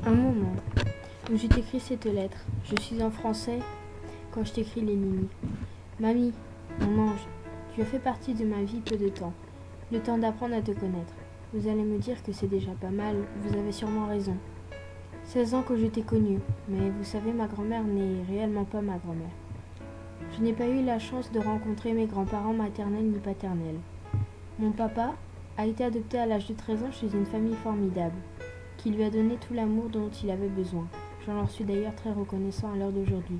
Un moment où je t'écris cette lettre. Je suis en français quand je t'écris les lignes. Mamie, mon ange, tu as fait partie de ma vie peu de temps. Le temps d'apprendre à te connaître. Vous allez me dire que c'est déjà pas mal, vous avez sûrement raison. 16 ans que je t'ai connue, mais vous savez, ma grand-mère n'est réellement pas ma grand-mère. Je n'ai pas eu la chance de rencontrer mes grands-parents maternels ni paternels. Mon papa a été adopté à l'âge de 13 ans chez une famille formidable, qui lui a donné tout l'amour dont il avait besoin. J'en leur suis d'ailleurs très reconnaissant à l'heure d'aujourd'hui.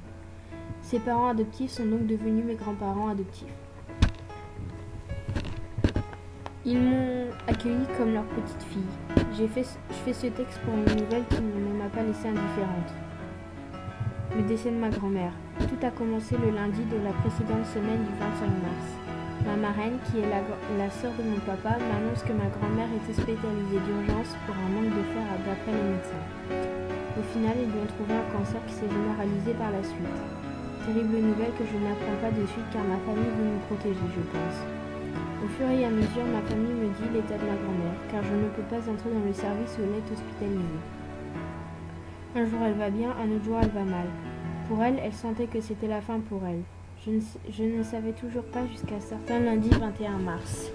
Ses parents adoptifs sont donc devenus mes grands-parents adoptifs. Ils m'ont accueillie comme leur petite fille. Je fais ce texte pour une nouvelle qui ne m'a pas laissée indifférente. Le décès de ma grand-mère. Tout a commencé le lundi de la précédente semaine du 25 mars. Ma marraine, qui est la sœur de mon papa, m'annonce que ma grand-mère était hospitalisée d'urgence pour un manque de fer d'après les médecins. Au final, ils lui ont trouvé un cancer qui s'est généralisé par la suite. Terrible nouvelle que je n'apprends pas de suite car ma famille veut me protéger, je pense. Au fur et à mesure, ma famille me dit l'état de ma grand-mère, car je ne peux pas entrer dans le service où elle est hospitalisée. Un jour elle va bien, un autre jour elle va mal. Pour elle, elle sentait que c'était la fin pour elle. Je ne savais toujours pas jusqu'à un certain lundi 21 mars.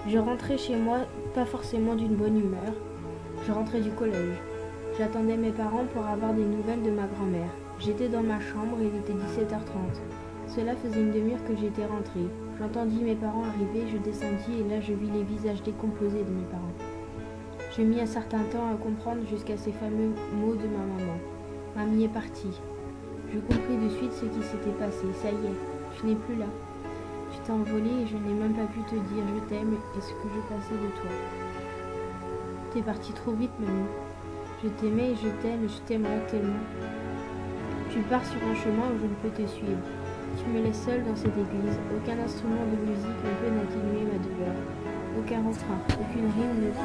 Je rentrais chez moi, pas forcément d'une bonne humeur. Je rentrais du collège. J'attendais mes parents pour avoir des nouvelles de ma grand-mère. J'étais dans ma chambre, il était 17h30. Cela faisait une demi-heure que j'étais rentrée. J'entendis mes parents arriver, je descendis et là je vis les visages décomposés de mes parents. Je mis un certain temps à comprendre jusqu'à ces fameux mots de ma maman. Mamie est partie. Je compris de suite ce qui s'était passé. Ça y est, je n'ai plus là. Tu t'es envolée et je n'ai même pas pu te dire je t'aime et ce que je pensais de toi. T'es partie trop vite, mamie. Je t'aimais et je t'aime et je t'aimerais tellement. Tu pars sur un chemin où je ne peux te suivre. Tu me laisses seule dans cette église. Aucun instrument de musique ne peut atténuer ma douleur. Aucun refrain, aucune rime n'est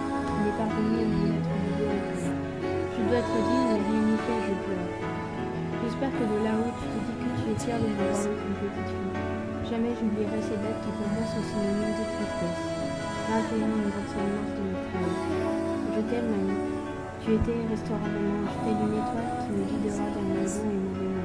parvenue à me mettre du dos au cœur. Je dois être digne, mais rien n'y fait, je pleure. J'espère que de là-haut, tu te dis que tu es fière de m'avoir eu une petite fille. Jamais j'oublierai ces dates qui pour moi sont synonymes de tristesse. 21 et 25 mars 2013. Je t'aime, mamie. Tu étais et resteras mon ange, telle une étoile qui me guidera dans mes bons et mauvais moments.